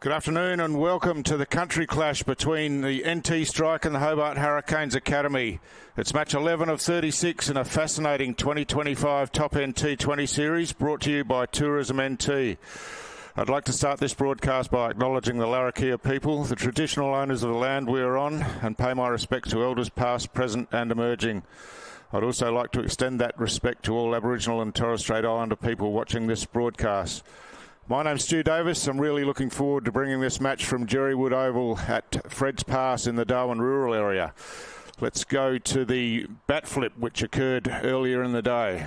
Good afternoon and welcome to the country clash between the NT Strike and the Hobart Hurricanes Academy. It's match 11 of 36 in a fascinating 2025 top-end T20 series brought to you by Tourism NT. I'd like to start this broadcast by acknowledging the Larrakia people, the traditional owners of the land we are on, and pay my respects to elders past, present and emerging. I'd also like to extend that respect to all Aboriginal and Torres Strait Islander people watching this broadcast. My name's Stu Davis. I'm really looking forward to bringing this match from Jerrywood Oval at Fred's Pass in the Darwin rural area. Let's go to the bat flip which occurred earlier in the day.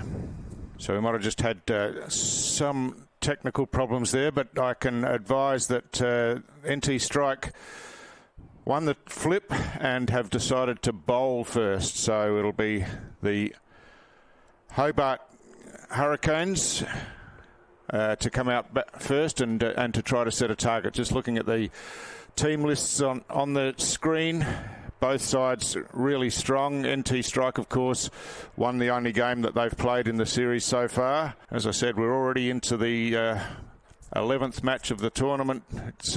So we might have just had some technical problems there, but I can advise that NT Strike won the flip and have decided to bowl first. So it'll be the Hobart Hurricanes to come out first and to try to set a target. Just looking at the team lists on the screen, both sides really strong. NT Strike, of course, won the only game that they've played in the series so far. As I said, we're already into the 11th match of the tournament. It's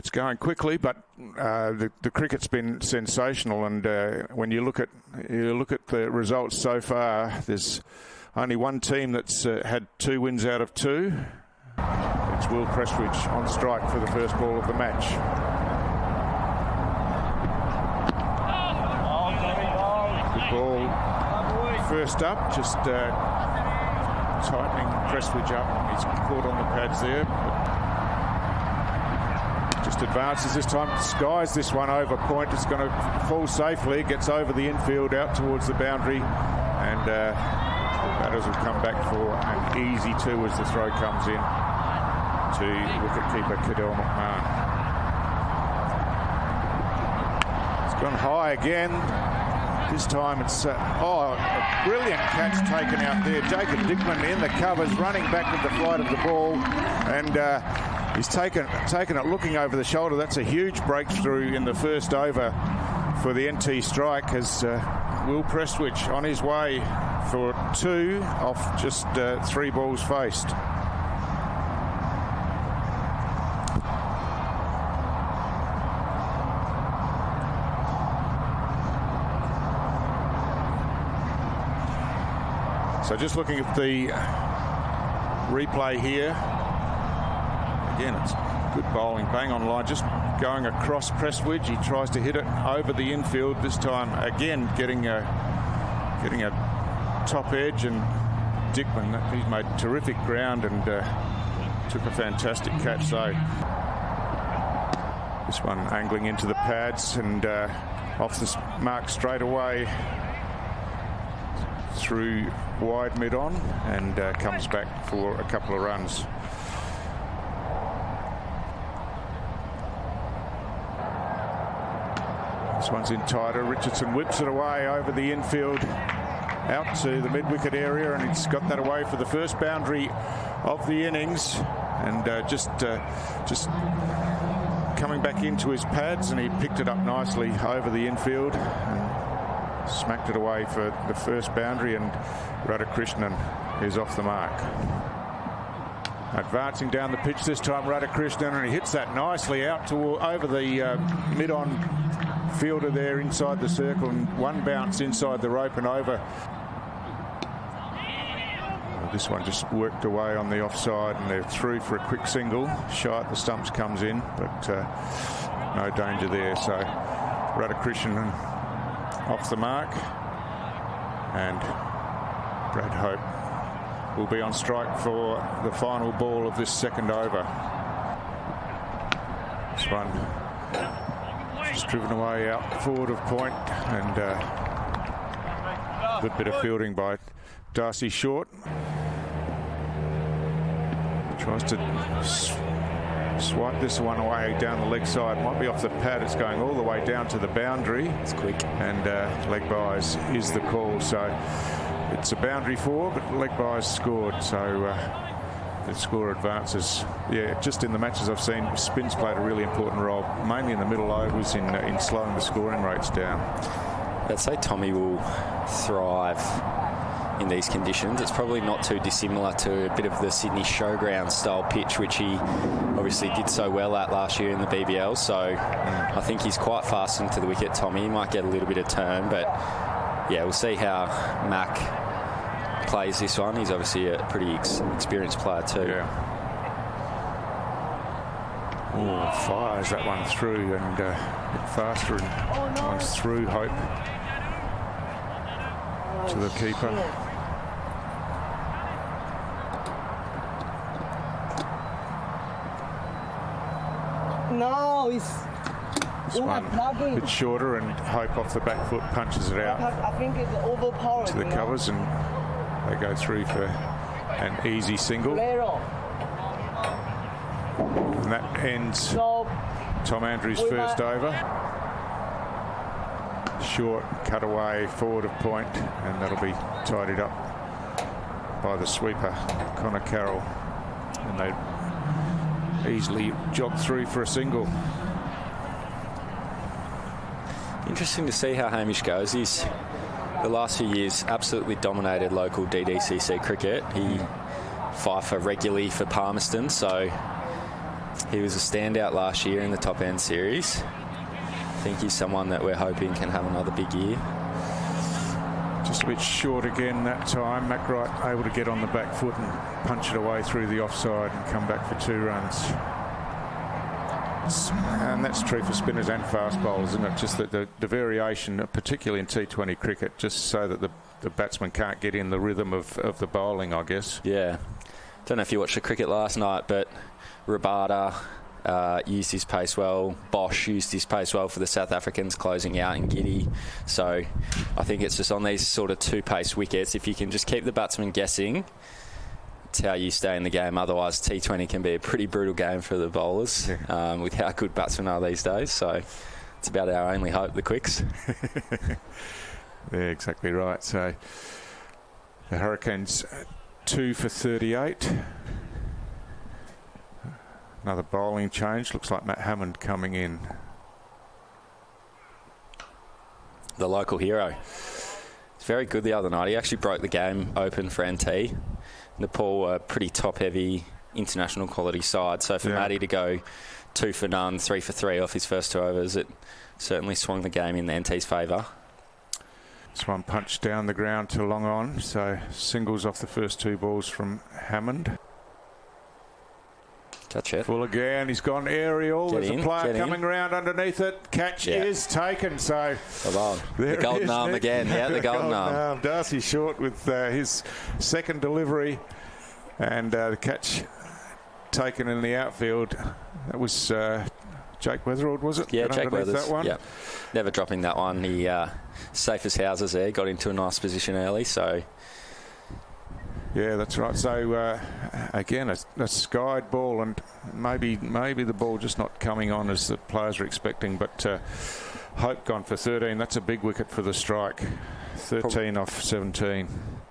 going quickly, but the cricket's been sensational. And when you look at the results so far, there's only one team that's had 2 wins out of 2. It's 𝗂𝗚𝗃𝗄𝗃 on strike for the first ball of the match. Good ball first up, just tightening 𝗂𝗚𝗃𝗄𝗃 up. He's caught on the pads there. Just advances this time, skies this one over point. It's going to fall safely. It gets over the infield out towards the boundary, and batters will come back for an easy 2 as the throw comes in to wicketkeeper 𝗂𝗍𝗄𝗃. It's gone high again. This time it's a brilliant catch taken out there. Jacob Dickman in the covers, running back with the flight of the ball, and he's taken it looking over the shoulder. That's a huge breakthrough in the first over for the NT Strike, as 𝗂𝗚𝗃𝗄𝗃 on his way for 2 off just 3 balls faced. So just looking at the replay here, again it's good bowling, bang on line, just going across 𝗂𝗚𝗃𝗄𝗃. He tries to hit it over the infield, this time again getting a top edge, and Dickman, he's made terrific ground and took a fantastic catch. So this one angling into the pads and off the mark straight away through wide mid on, and comes back for a couple of runs. This one's in tighter. Richardson whips it away over the infield out to the mid-wicket area, and he's got that away for the first boundary of the innings, and just coming back into his pads, and he picked it up nicely over the infield and smacked it away for the first boundary, and 𝗵𝗃𝗄𝗃 is off the mark. Advancing down the pitch this time, 𝗵𝗃𝗄𝗃, and he hits that nicely out over the mid-on fielder there inside the circle, and one bounce inside the rope and over. This one just worked away on the offside, and they're through for a quick single. Shy at the stumps comes in, but no danger there. So 𝗵𝗃𝗄𝗃 off the mark, and Brad Hope will be on strike for the final ball of this second over. This one just driven away out forward of point, and a good bit of fielding by Darcy Short. Tries to swipe this one away down the leg side. Might be off the pad. It's going all the way down to the boundary. It's quick. And leg byes is the call. So it's a boundary 4, but leg byes scored. So the score advances. Yeah, just in the matches I've seen, spin's played a really important role, mainly in the middle overs in slowing the scoring rates down. I'd say Tommy will thrive in these conditions. It's probably not too dissimilar to a bit of the Sydney Showground style pitch, which he obviously did so well at last year in the BBL. So I think he's quite fast into the wicket, Tommy. He might get a little bit of turn, but yeah, we'll see how Mac plays this one. He's obviously a pretty experienced player too. Yeah. Oh, fires that one through and a bit faster, and one's through Hope to the keeper. No, it's one a bit shorter, and Hope off the back foot punches it out. I think it's overpowered to the covers, and they go through for an easy single. And that ends Tom Andrews' first over. Short cutaway forward of point, and that'll be tidied up by the sweeper, Connor Carroll. And they easily jog through for a single. Interesting to see how Hamish goes. He's, the last few years, absolutely dominated local DDCC cricket. He fifed regularly for Palmerston, so he was a standout last year in the top end series. I think he's someone that we're hoping can have another big year. Just a bit short again that time. Mac Wright able to get on the back foot and punch it away through the offside and come back for 2 runs. And that's true for spinners and fast bowlers, isn't it? Just that the variation, particularly in T20 cricket, just so that the batsman can't get in the rhythm of the bowling, I guess. Yeah. Don't know if you watched the cricket last night, but Rabada used his pace well. Bosch used his pace well for the South Africans, closing out in Giddy. So I think it's just on these sort of 2-pace wickets, if you can just keep the batsman guessing, it's how you stay in the game. Otherwise, T20 can be a pretty brutal game for the bowlers, with how good batsmen are these days. So it's about our only hope, the quicks. Yeah, exactly right. So the Hurricanes 2 for 38. Another bowling change. Looks like Matt Hammond coming in. The local hero. He's very good the other night. He actually broke the game open for NT. Nepal, a pretty top-heavy international quality side. So for Matty to go 2 for none, 3 for 3 off his first 2 overs, it certainly swung the game in the NT's favour. This one punched down the ground to long on. So singles off the first 2 balls from Hammond. Catch it. Full again. He's gone aerial. There's a player coming around underneath it. Catch is taken. So the golden arm again. Yeah, the golden arm. Darcy Short with his second delivery, and the catch taken in the outfield. That was Jake Weatherald, was it? Yeah, Jake Weathers. That one. Yeah, never dropping that one. He safe as houses there. Got into a nice position early. So. Yeah, that's right. So again, a skied ball, and maybe the ball just not coming on as the players are expecting. But Hope gone for 13. That's a big wicket for the strike. 13 off 17.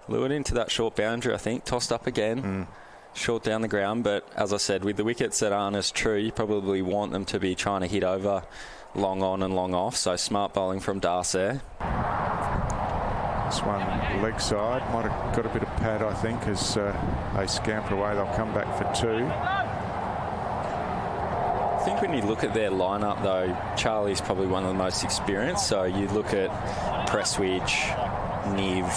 Lured into that short boundary, I think. Tossed up again. Short down the ground. But as I said, with the wickets that aren't as true, you probably want them to be trying to hit over long on and long off. So smart bowling from 𝗬𝗪. This one leg side, might have got a bit of pad, I think, as they scamper away. They'll come back for 2. I think when you look at their lineup, though, Charlie's probably one of the most experienced. So you look at Prestwidge, Niv,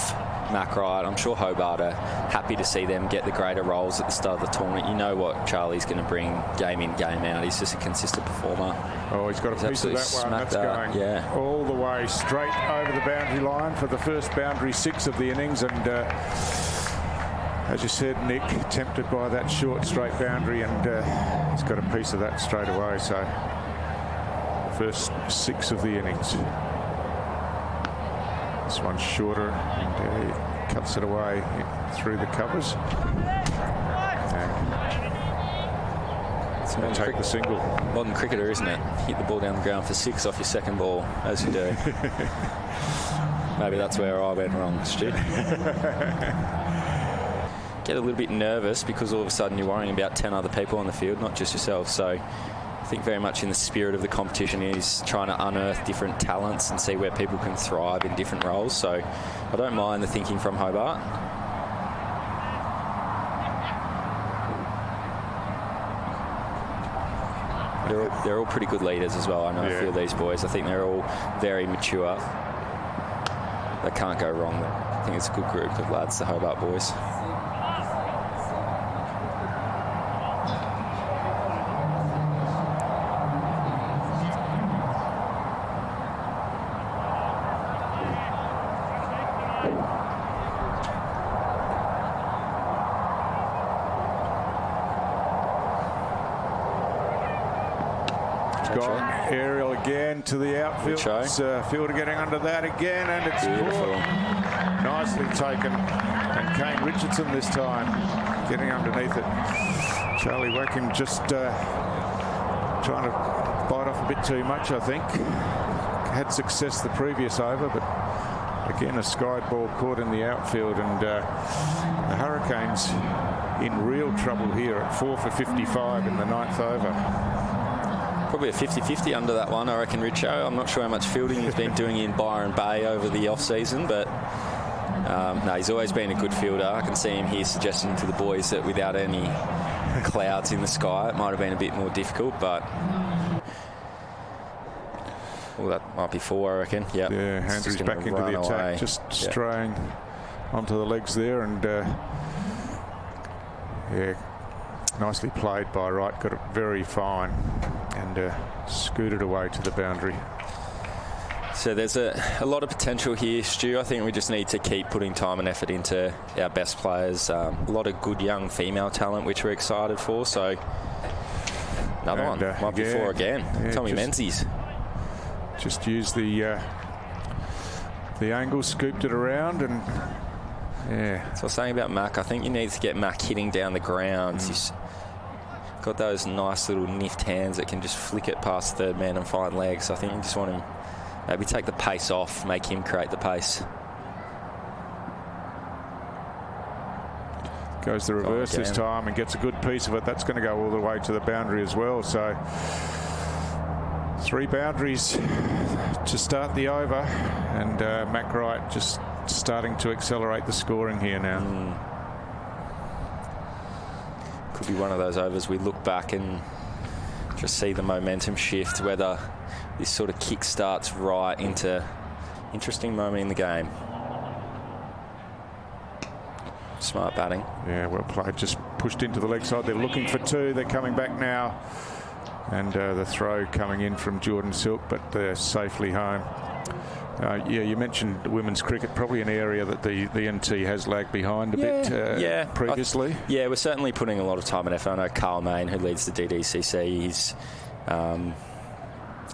Mac Wright. I'm sure Hobart are happy to see them get the greater roles at the start of the tournament. You know what Charlie's going to bring game in, game out. He's just a consistent performer. Oh, he's got a piece of that one. That's going all the way straight over the boundary line for the first boundary 6 of the innings. And as you said, Nick, tempted by that short straight boundary, and he's got a piece of that straight away. So the first 6 of the innings. This one's shorter, and he cuts it away through the covers. And take the single. Modern cricketer, isn't it? Hit the ball down the ground for 6 off your second ball, as you do. Maybe that's where I went wrong, Stu. Get a little bit nervous because all of a sudden you're worrying about 10 other people on the field, not just yourself. So think very much in the spirit of the competition is trying to unearth different talents and see where people can thrive in different roles. So I don't mind the thinking from Hobart. They're all pretty good leaders as well. I know a few of these boys. I think they're all very mature. They can't go wrong. I think it's a good group of lads, the Hobart boys. Gone aerial again to the outfield. Fielder getting under that again, and it's caught. Nicely taken. And Kane Richardson this time getting underneath it. Charlie Wacken just trying to bite off a bit too much, I think. Had success the previous over, but again a skied ball caught in the outfield, and the Hurricanes in real trouble here at 4 for 55 in the 9th over. Probably a 50-50 under that one, I reckon, Richo. I'm not sure how much fielding he's been doing in Byron Bay over the off-season, but no, he's always been a good fielder. I can see him here suggesting to the boys that without any clouds in the sky, it might have been a bit more difficult, but well, that might be 4, I reckon. Yep. Yeah, Andrews back into the attack, away. Just straying onto the legs there, and yeah, nicely played by Wright. Got it very fine and scooted away to the boundary. So there's a lot of potential here, Stu. I think we just need to keep putting time and effort into our best players. A lot of good young female talent, which we're excited for. So another one, might be 4 again. Yeah, Tommy Menzies. Just used the angle, scooped it around, and yeah. So I was saying about Mac, I think you need to get Mac hitting down the ground. He's got those nice little nift hands that can just flick it past third man and find legs. I think you just want him, maybe take the pace off, make him create the pace. Goes the reverse this time and gets a good piece of it. That's going to go all the way to the boundary as well. So 3 boundaries to start the over, and Mac Wright just starting to accelerate the scoring here now. Could be one of those overs we look back and just see the momentum shift, whether this sort of kick starts right into interesting moment in the game. Smart batting. Yeah, well played. Just pushed into the leg side. They're looking for 2. They're coming back now. And the throw coming in from Jordan Silk, but they're safely home. Yeah, you mentioned women's cricket, probably an area that the NT has lagged behind a bit previously. Yeah, we're certainly putting a lot of time and effort. I know Carl Main, who leads the DDCC, he's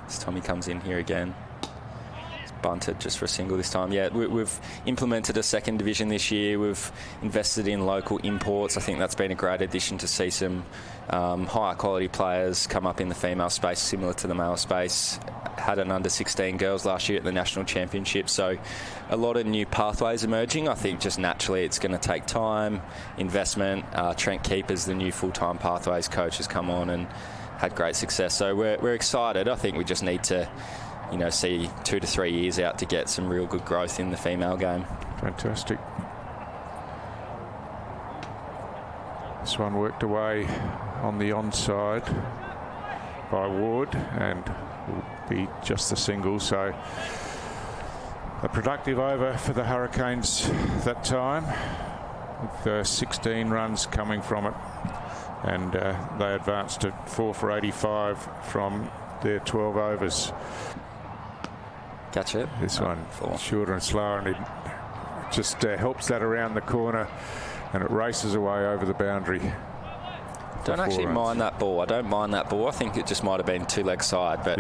this time he comes in here again. He's bunted just for a single this time. Yeah, we've implemented a 2nd division this year. We've invested in local imports. I think that's been a great addition to see some higher quality players come up in the female space, similar to the male space. Had an under-16 girls last year at the national championship, so a lot of new pathways emerging. I think just naturally it's going to take time, investment. Trent Keepers, the new full-time pathways coach, has come on and had great success, so we're excited. I think we just need to, you know, see 2 to 3 years out to get some real good growth in the female game. Fantastic. This one worked away on the onside by Ward and will be just the single. So a productive over for the Hurricanes that time, with 16 runs coming from it, and they advanced to 4 for 85 from their 12 overs. Catch it. This one shorter and slower, and it just helps that around the corner, and it races away over the boundary. Don't actually mind that ball. I don't mind that ball. I think it just might have been 2-leg side, but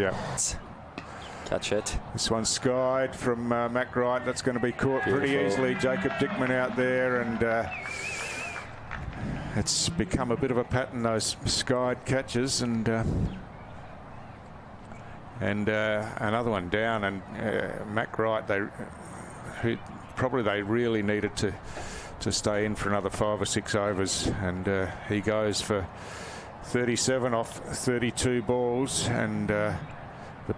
catch it. This one's skied from Mac Wright. That's going to be caught pretty easily. Jacob Dickman out there, and it's become a bit of a pattern, those skied catches, and another one down, and Mac Wright, they really needed to stay in for another 5 or 6 overs, and he goes for 37 off 32 balls, and the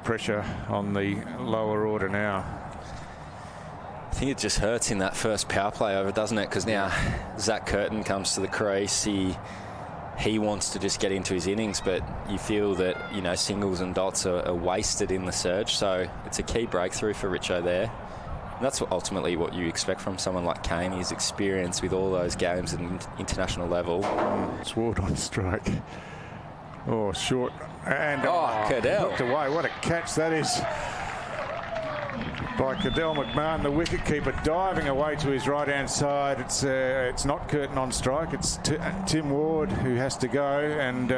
pressure on the lower order now. I think it just hurts in that first power play over, doesn't it? Because now Zac Curtin comes to the crease. He wants to just get into his innings, but you feel that, you know, singles and dots are wasted in the surge. So it's a key breakthrough for Richo there. And that's ultimately what you expect from someone like Kane, his experience with all those games at an international level. Sword on strike. Oh, short. And 𝗂𝗃𝗃𝗃. Looked away. What a catch that is by 𝗃𝗃𝗃𝗃, the wicketkeeper, diving away to his right-hand side. It's not Curtin on strike. It's Tim Ward who has to go, and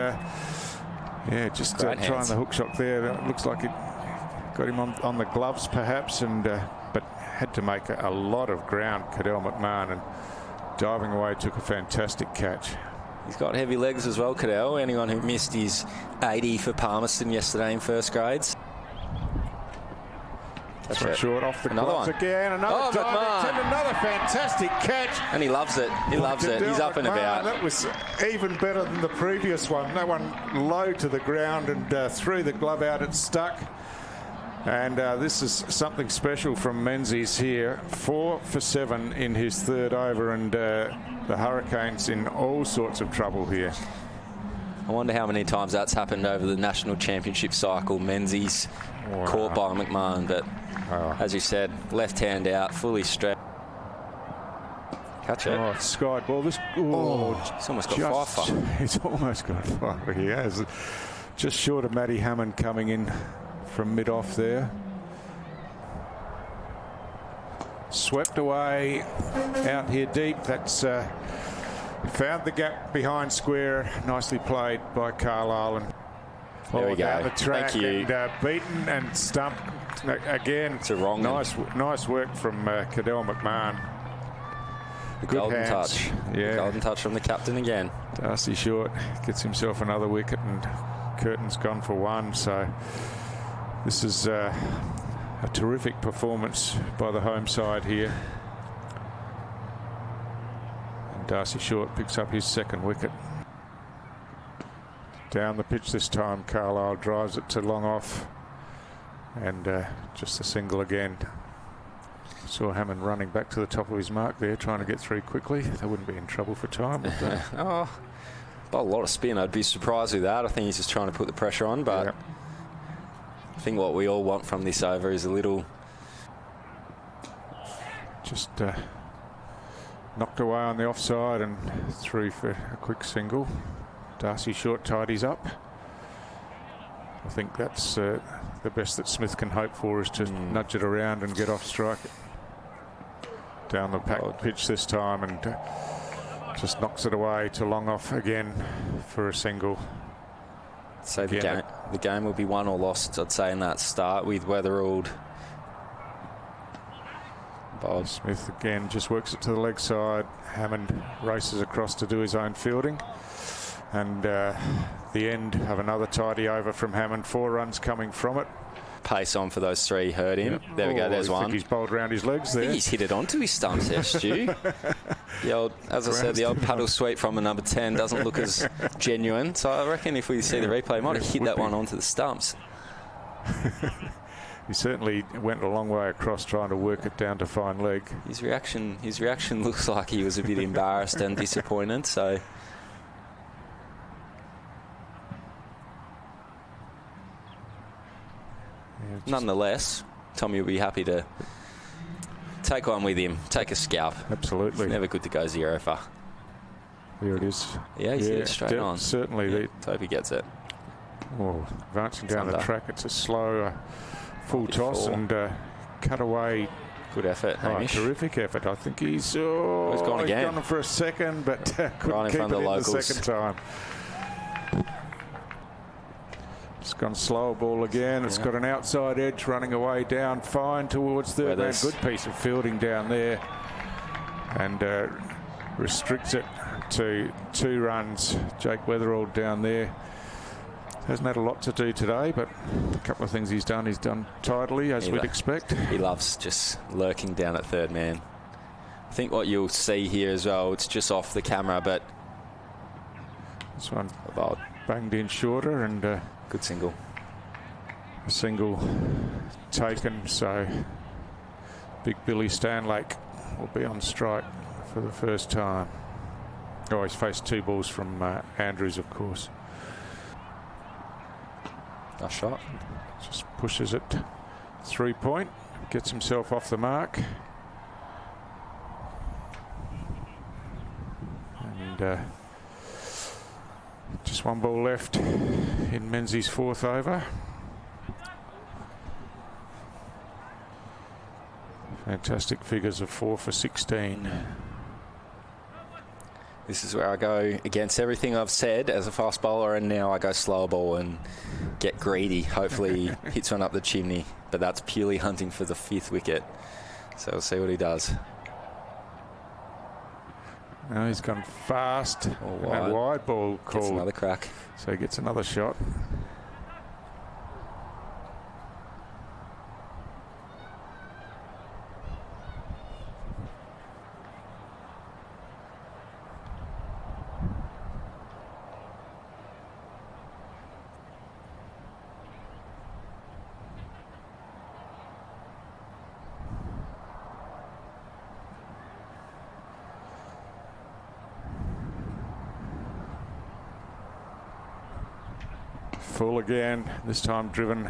just trying the hook shot there. It looks like it got him on the gloves perhaps, and but had to make a lot of ground, 𝗃𝗃𝗃𝗃, and diving away took a fantastic catch. He's got heavy legs as well, 𝗃𝗃. Anyone who missed his 80 for Palmerston yesterday in first grades. That's right. Short off the another gloves one. Again, another time, another fantastic catch. And he loves it. He loves it. He's up and about. That was even better than the previous one. That one low to the ground and threw the glove out. It stuck. And this is something special from Menzies here. 4 for 7 in his third over, and the Hurricanes in all sorts of trouble here. I wonder how many times that's happened over the national championship cycle. Menzies caught by McMahon, but as you said, left hand out, fully stretched. Catch it. Oh, skied ball. This. He's almost got 5. He's almost got 5. He has. Just short of Matty Hammond coming in from mid-off there. Swept away out here deep. That's found the gap behind square. Nicely played by Carlisle. And there we go. down the track. Thank you. And beaten and stumped again. It's a wrong. Nice work from 𝗃𝗃𝗃𝗃𝗃. The Good golden hands. touch. Yeah. The golden touch from the captain again. Darcy Short gets himself another wicket, and Curtin's gone for 1. So this is a terrific performance by the home side here. And Darcy Short picks up his second wicket. Down the pitch this time, Carlisle drives it to long off, and just a single again. Saw Hammond running back to the top of his mark there, trying to get through quickly. They wouldn't be in trouble for time, would they? But a lot of spin. I'd be surprised with that. I think he's just trying to put the pressure on, but I think what we all want from this over is a little... Just knocked away on the offside and through for a quick single. Darcy Short tidies up. I think that's the best that Smith can hope for, is to nudge it around and get off strike. Down the pitch this time, and just knocks it away to long off again for a single. So the game will be won or lost, I'd say, in that start with Weatherald. Smith again just works it to the leg side. Hammond races across to do his own fielding. And the end of another tidy over from Hammond. 4 runs coming from it. Pace on for those 3 hurt him. Yep. There we go, there's one. I think he's bowled round his legs there. I think he's hit it onto his stumps there, Stu. The old, as I said, the old paddle sweep from the number 10 doesn't look as genuine. So I reckon if we see the replay, he might have hit that one onto the stumps. He certainly went a long way across trying to work it down to fine leg. His reaction looks like he was a bit embarrassed and disappointed. So. Nonetheless, Tommy will be happy to take one with him, take a scalp. Absolutely. It's never good to go 0 for. There it is. Yeah, he's hit it straight on. Certainly. Hope he gets it. Oh, advancing down the track. It's a slow full toss and cut away. Good effort, Hamish. Terrific effort. I think he's gone again. He's gone for a second, but couldn't keep it in the second time. It's gone slower ball again. It's got an outside edge running away down fine towards third man. Good piece of fielding down there, and restricts it to 2 runs. Jake Weatherald down there hasn't had a lot to do today, but a couple of things he's done tidily, as we'd expect. He loves just lurking down at third man. I think what you'll see here as well, it's just off the camera, but this one banged in shorter, and good single. A single taken, so big Billy Stanlake will be on strike for the first time. Oh, he's faced 2 balls from Andrews, of course. Nice shot. Just pushes it 3-point, gets himself off the mark. And just 1 ball left in Menzies' 4th over. Fantastic figures of 4 for 16. This is where I go against everything I've said as a fast bowler, and now I go slower ball and get greedy. Hopefully he hits one up the chimney, but that's purely hunting for the 5th wicket. So we'll see what he does. Now he's gone fast. A wide ball called. Gets another crack. So he gets another shot. Full again, this time driven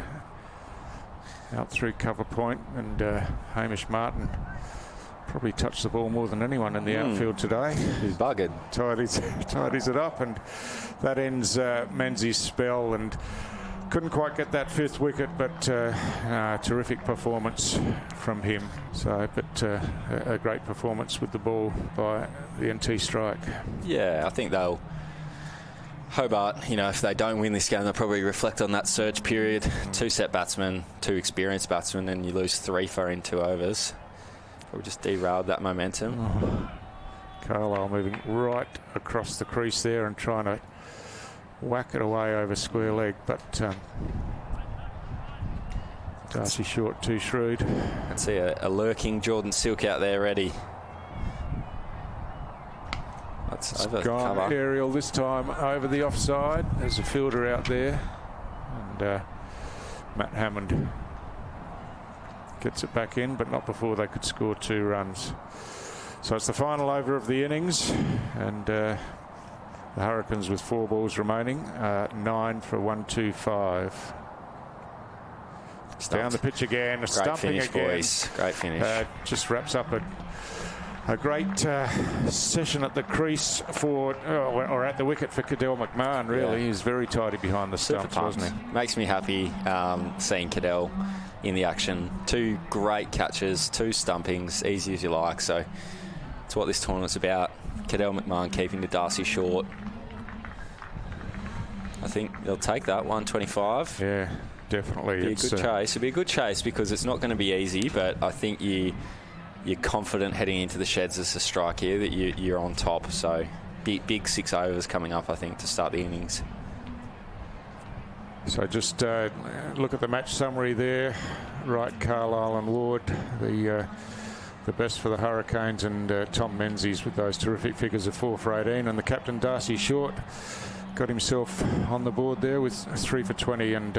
out through cover point, and Hamish Martin probably touched the ball more than anyone in the outfield today. He's buggered. Tidies it up, and that ends Menzies' spell, and couldn't quite get that 5th wicket, but terrific performance from him. So, but a great performance with the ball by the NT strike. Yeah, I think they'll Hobart, you know, if they don't win this game, they'll probably reflect on that surge period. 2 set batsmen, 2 experienced batsmen, and you lose 3 for in 2 overs. Probably just derailed that momentum. Carlisle moving right across the crease there and trying to whack it away over square leg, but Darcy Short too shrewd. I see a lurking Jordan Silk out there ready. That's over gone cover. Aerial this time over the offside. There's a fielder out there, and Matt Hammond gets it back in, but not before they could score 2 runs. So it's the final over of the innings, and the Hurricanes with 4 balls remaining, 9 for 125. Down the pitch again, stumping finish, again. Boys. Great finish. Just wraps up a great session at the crease for, or at the wicket for Cadell McMahon, really. He's very tidy behind the stumps, wasn't he? Makes me happy seeing Cadell in the action. 2 great catches, 2 stumpings, easy as you like. So it's what this tournament's about. Cadell McMahon keeping the Darcy short. I think they'll take that, 125. Yeah, definitely. It'll be a good chase. It'll be a good chase because it's not going to be easy, but I think you're confident heading into the sheds as a strike here that you're on top. So big 6 overs coming up, I think, to start the innings. So just look at the match summary there. Right, Carlisle and Ward, the best for the Hurricanes, and Tom Menzies with those terrific figures of 4 for 18, and the captain Darcy Short got himself on the board there with 3 for 20, and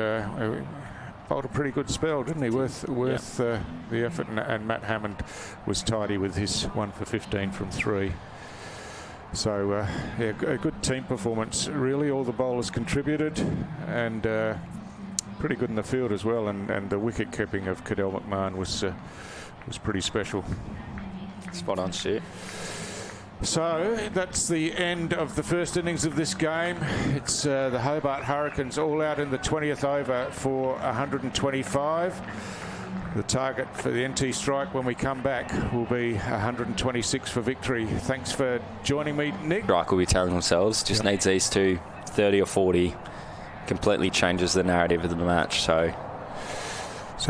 bowled a pretty good spell, didn't he? Worth the effort, and Matt Hammond was tidy with his 1 for 15 from 3. So yeah, a good team performance really. All the bowlers contributed, and pretty good in the field as well, and the wicket keeping of Cadell McMahon was pretty special. Spot on, Stu. So that's the end of the first innings of this game. It's the Hobart Hurricanes all out in the 20th over for 125. The target for the NT strike when we come back will be 126 for victory. Thanks for joining me, Nick. Strike will be telling themselves. Just needs these 2, 30 or 40. Completely changes the narrative of the match. So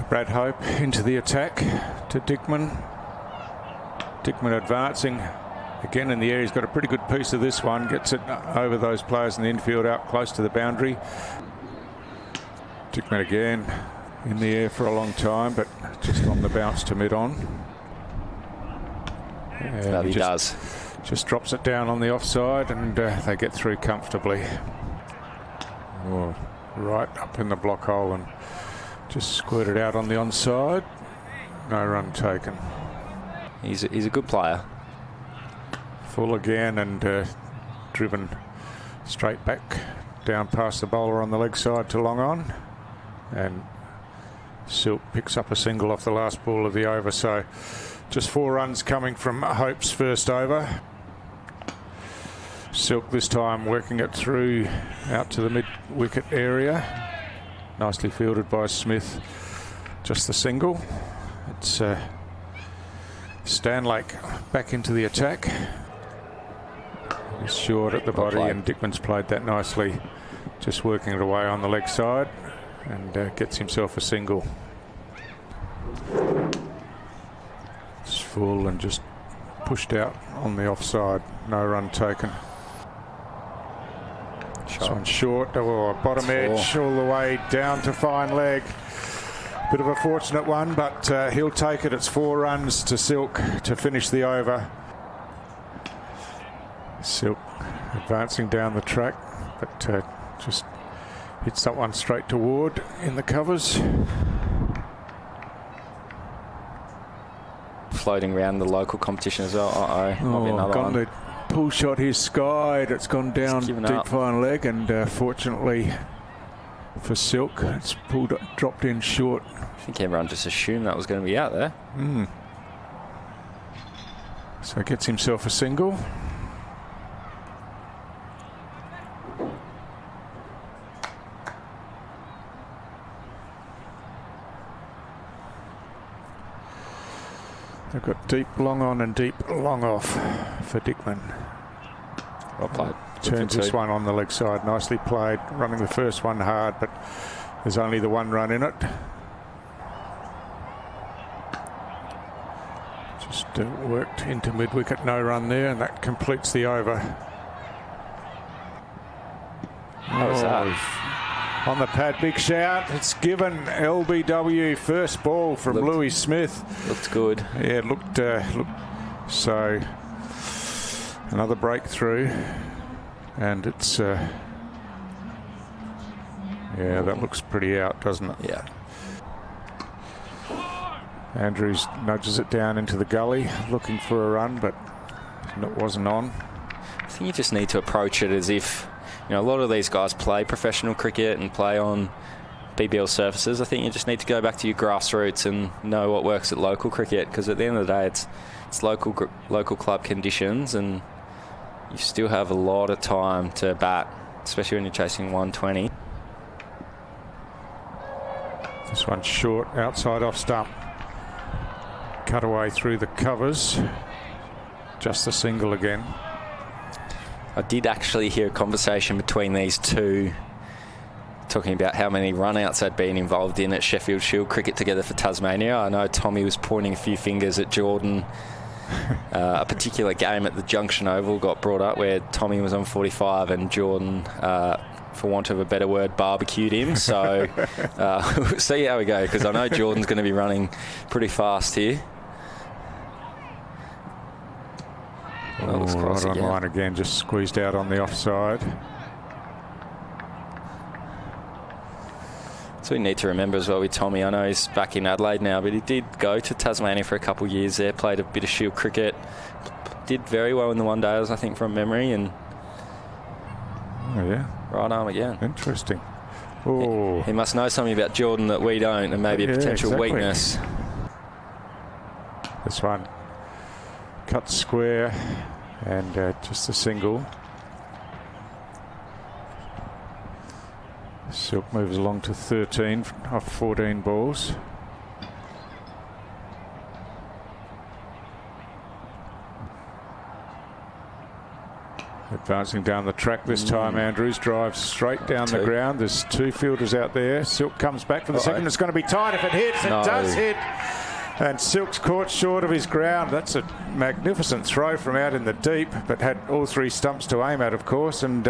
Brad Hope into the attack to Dickman. Dickman advancing again in the air. He's got a pretty good piece of this one. Gets it over those players in the infield out close to the boundary. Dickman again in the air for a long time, but just on the bounce to mid-on. Yeah, he just drops it down on the offside, and they get through comfortably. Oh, right up in the block hole and just squirted out on the onside. No run taken. He's a good player. Full again and driven straight back down past the bowler on the leg side to long on. And 𝗏 picks up a single off the last ball of the over. So just 4 runs coming from Hope's first over. 𝗏 this time working it through out to the mid-wicket area. Nicely fielded by Smith. Just the single. It's Stanlake back into the attack. He's short at the body and Dickman's played that nicely. Just working it away on the leg side and gets himself a single. It's full and just pushed out on the offside. No run taken. This one's short, bottom edge all the way down to fine leg. Bit of a fortunate one, but he'll take it. It's 4 runs to 𝗏 to finish the over. 𝗏 advancing down the track, but just hits that one straight toward in the covers. Floating around the local competition as well. Might be another gone one. the pull shot 𝗏𝗂𝗃𝗍. It's gone down deep fine leg, and fortunately for 𝗏, it's dropped in short. I think everyone just assumed that was going to be out there. So gets himself a single. They've got deep long on and deep long off for Dickman. Well played. Turns this one on the leg side. Nicely played. Running the first one hard, but there's only the 1 run in it. Just worked into mid-wicket. No run there, and that completes the over. How was that? On the pad, big shout. It's given LBW first ball from Louis Smith. Looked good. Yeah, it looked so. Another breakthrough, and it's yeah, that looks pretty out, doesn't it? Yeah. Andrews nudges it down into the gully, looking for a run, but it wasn't on. I think you just need to approach it as if, you know, a lot of these guys play professional cricket and play on BBL surfaces. I think you just need to go back to your grassroots and know what works at local cricket, because at the end of the day, it's local club conditions, and you still have a lot of time to bat, especially when you're chasing 120. This one's short, outside off stump. Cut away through the covers. Just a single again. I did actually hear a conversation between these two talking about how many run-outs they'd been involved in at Sheffield Shield cricket together for Tasmania. I know Tommy was pointing a few fingers at Jordan. A particular game at the Junction Oval got brought up where Tommy was on 45 and Jordan, for want of a better word, barbecued him. So we'll see how we go, because I know Jordan's going to be running pretty fast here. Right on line again, just squeezed out on the offside. So we need to remember as well with Tommy, I know he's back in Adelaide now, but he did go to Tasmania for a couple of years there, played a bit of Shield cricket, did very well in the one-days, I think, from memory, and right arm again. Interesting. He must know something about Jordan that we don't, and maybe a potential weakness. This one cut square and just a single. 𝗏 moves along to 13 off 14 balls. Advancing down the track this time, Andrews drives straight down the ground. There's 2 fielders out there. 𝗏 comes back for the second. It's going to be tight if it hits. It does hit. And 𝗏's caught short of his ground. That's a magnificent throw from out in the deep, but had all 3 stumps to aim at, of course. And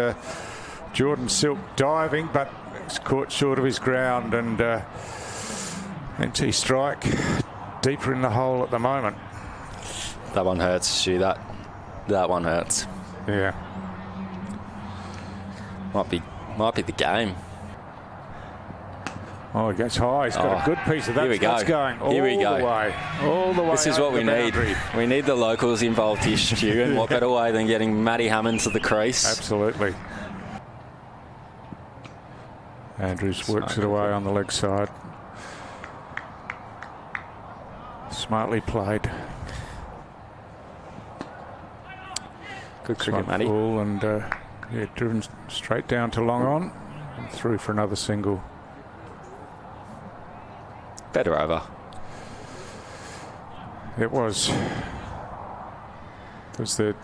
Jordan 𝗏 diving, but he's caught short of his ground. And NT strike deeper in the hole at the moment. That one hurts, Stu. That one hurts. Yeah. Might be Might be the game. Oh, he gets high. He's got a good piece of that. Here we go. Going all Here we go. the way. All the way. This is what we need. We need the locals involved here, Stu, and what better way than getting Matty Hammond to the crease? Absolutely. Andrews works it away on the leg side. Smartly played. Good cricket, Matty. Full and yeah, driven straight down to long on and through for another single. Better over. It was. It was the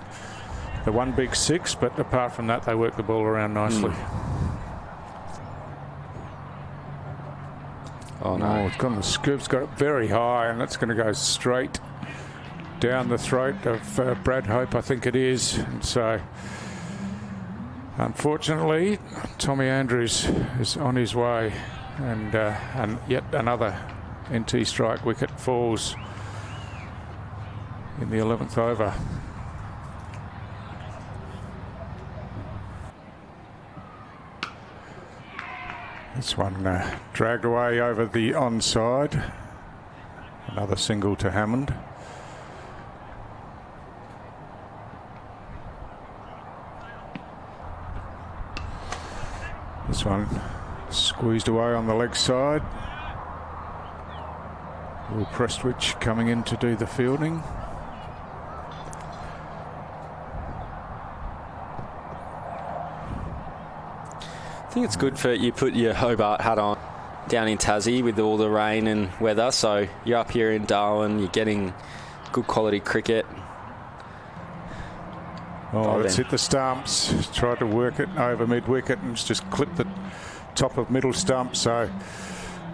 one big six, but apart from that, they worked the ball around nicely. Oh no! Oh, it's gone. The scoop's got it very high, and that's going to go straight down the throat of Brad Hope, I think it is. And so, unfortunately, Tommy Andrews is on his way, and yet another NT strike wicket falls in the 11th over. This one dragged away over the onside. Another single to Hammond. This one squeezed away on the leg side. 𝗵𝗺𝗴𝗲𝗂 coming in to do the fielding. I think it's good for you put your Hobart hat on down in Tassie with all the rain and weather. So you're up here in Darwin, you're getting good quality cricket. Oh, it's hit the stumps. Tried to work it over mid-wicket and it's just clipped the top of middle stump. So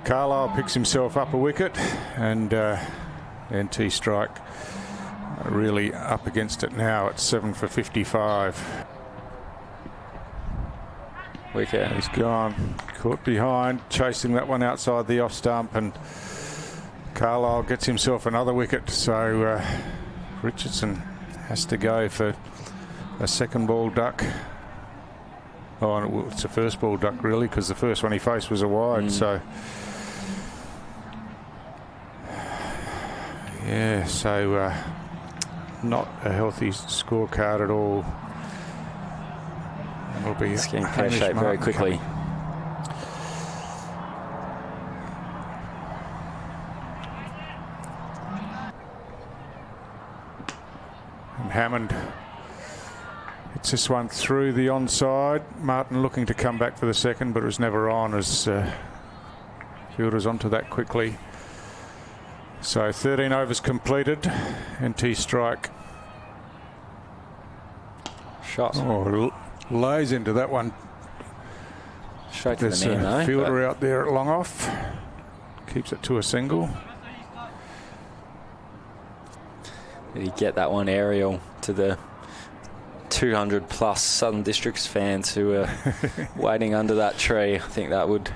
Carlisle picks himself up a wicket, and NT strike really up against it now at 7 for 55. Wicket. He's gone. Caught behind, chasing that one outside the off stump, and Carlisle gets himself another wicket. So Richardson has to go for a second ball duck. Oh, it's a first ball duck really, because the first one he faced was a wide. So yeah, so not a healthy scorecard at all. It'll be it's getting pear-shaped very quickly. And Hammond hits this one through the onside. Martin looking to come back for the second, but it was never on as fielders onto that quickly. So 13 overs completed. NT strike. Shot. Oh, lays into that one. Straight to There's the man, a fielder out there at long off. Keeps it to a single. Did he get that one aerial to the 200 plus Southern Districts fans who are waiting under that tree? I think that would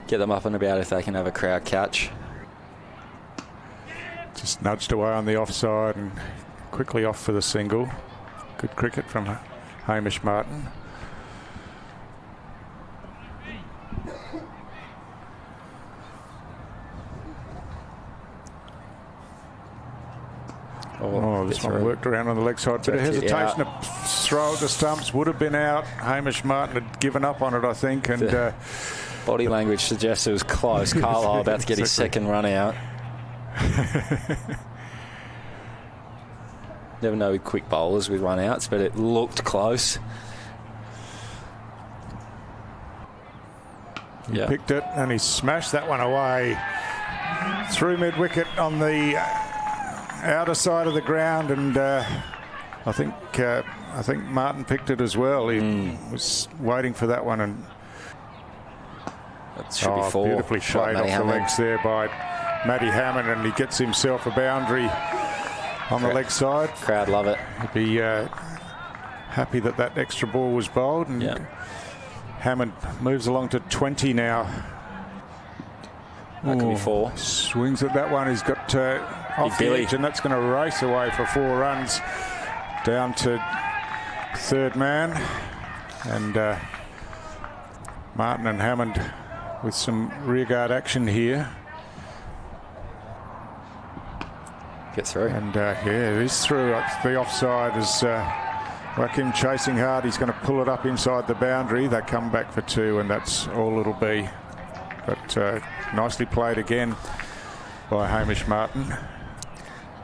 get them up and about if they can have a crowd catch. Just nudged away on the offside and quickly off for the single. Good cricket from Hamish Martin. Oh, this one worked around on the leg side. Bit of hesitation to throw at the stumps. Would have been out. Hamish Martin had given up on it, I think. And body language suggests it was close. Carlisle about to get his second run out. Never know with quick bowlers with run outs, but it looked close. He picked it and he smashed that one away through mid-wicket on the outer side of the ground, and I think Martin picked it as well. He was waiting for that one, and that should be four. Beautifully played off the legs there by Matty Hammond, and he gets himself a boundary on the leg side. Crowd love it. He'd be happy that that extra ball was bowled, and Hammond moves along to 20 now. That could be four. Swings at that one. He's got off the edge, and that's going to race away for 4 runs down to third man. And Martin and Hammond with some rearguard action here. Gets through. And yeah, it is through. The offside is 𝗂𝗂𝗃𝗃 chasing hard. He's going to pull it up inside the boundary. They come back for 2, and that's all it'll be. But nicely played again by Hamish Martin.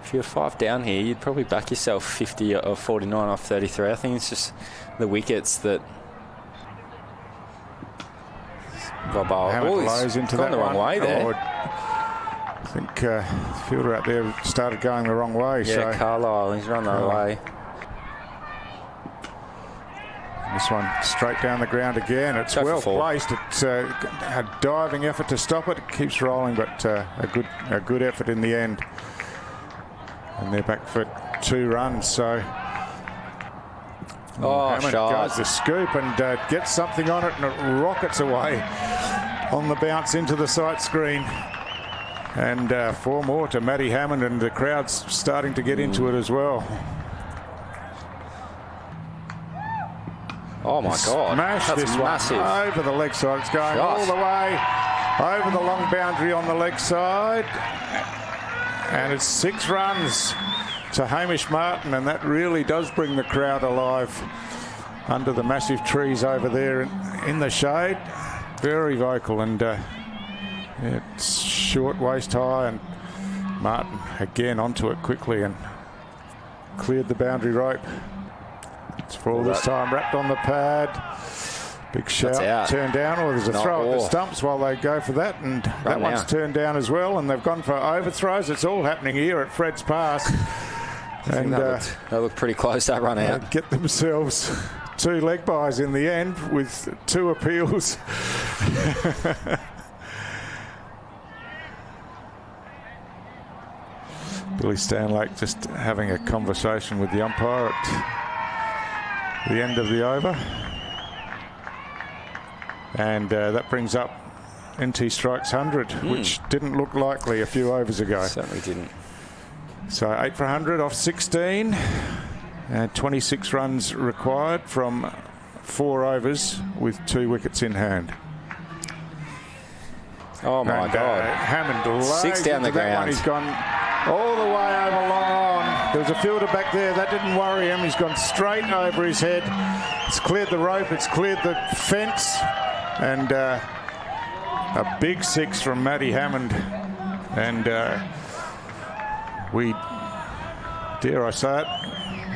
If you're 5 down here, you'd probably back yourself 50 or 49 off 33. I think it's just the wickets that. Hammond blows into gone that the wrong way there. I think the fielder out there started going the wrong way. Yeah, so Carlisle, he's run the wrong way. This one straight down the ground again. It's well placed. It's a diving effort to stop it. It keeps rolling, but a good effort in the end. And they're back for 2 runs. So Hammond goes the scoop and gets something on it, and it rockets away on the bounce into the sight screen. And 4 more to Matty Hammond, and the crowd's starting to get into it as well. Oh my God! Smash That's this massive. One over the leg side. It's going all the way over the long boundary on the leg side, and it's 6 runs to Hamish Martin, and that really does bring the crowd alive under the massive trees over there in the shade. Very vocal, and it's short, waist high, and Martin again onto it quickly and cleared the boundary rope. It's full this time, wrapped on the pad. Big shout, turned down, or there's a throw at the stumps while they go for that, and that one's turned down as well, and they've gone for overthrows. It's all happening here at Fred's Pass. And they look pretty close, that run out. Get themselves 2 leg byes in the end with 2 appeals. Billy Stanlake just having a conversation with the umpire at the end of the over. And that brings up NT Strike's 100, which didn't look likely a few overs ago. Certainly didn't. So 8 for 100 off 16. And 26 runs required from 4 overs with 2 wickets in hand. Oh my God. Hammond 6 down the ground. He's gone all the way over long on. There was a fielder back there. That didn't worry him. He's gone straight over his head. It's cleared the rope. It's cleared the fence. And a big 6 from Matty Hammond. And we, dare I say it,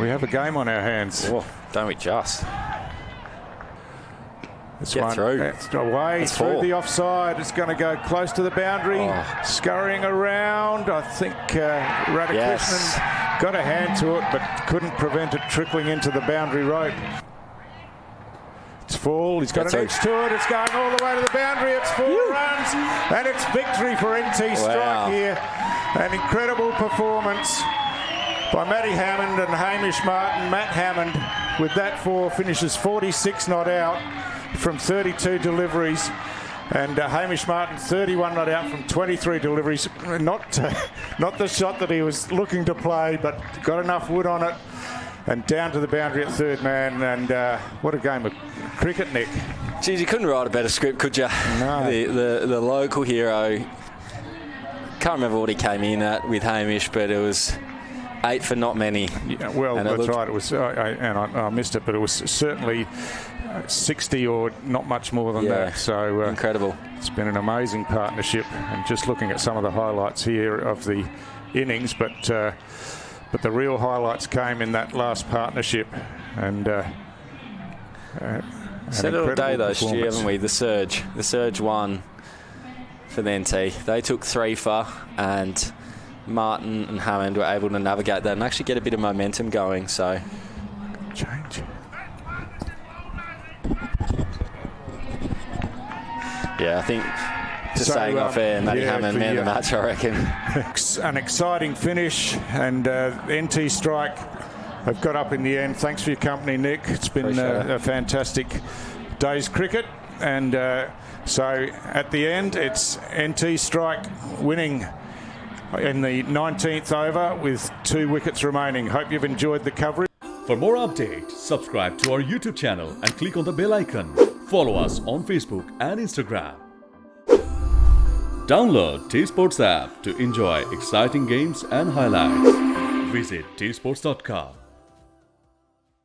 we have a game on our hands. Oh, don't we just? This Get one, through. It's away through the offside. It's going to go close to the boundary. Scurrying around. I think Radhakrishnan got a hand to it, but couldn't prevent it trickling into the boundary rope. It's full. He's got an edge to it. It's going all the way to the boundary. It's 4 runs, and it's victory for NT Strike here. An incredible performance by Matty Hammond and Hamish Martin. Matt Hammond, with that 4, finishes 46 not out from 32 deliveries, and Hamish Martin 31 not out from 23 deliveries. Not the shot that he was looking to play, but got enough wood on it and down to the boundary at 3rd man. And what a game of cricket, Nick. Geez, you couldn't write a better script, could you? No. The local hero. Can't remember what he came in at with Hamish, but it was 8 for not many. Yeah, well, that's right. It was, and I missed it, but it was certainly 60 or not much more than that. So incredible. It's been an amazing partnership, and just looking at some of the highlights here of the innings, but the real highlights came in that last partnership, and said it all day though, Stu, haven't we? The surge won for the NT. They took 3 for, and Martin and Hammond were able to navigate that and actually get a bit of momentum going. So change. Yeah, I think just saying off air, Matty Hammond, man of the match, I reckon. An exciting finish, and NT Strike have got up in the end. Thanks for your company, Nick. It's been a fantastic day's cricket, and so at the end, it's NT Strike winning in the 19th over with 2 wickets remaining. Hope you've enjoyed the coverage. For more updates, subscribe to our YouTube channel and click on the bell icon. Follow us on Facebook and Instagram. Download 𝗃𝗺𝗴𝗲 app to enjoy exciting games and highlights. Visit 𝗃𝗺𝗴𝗲.com.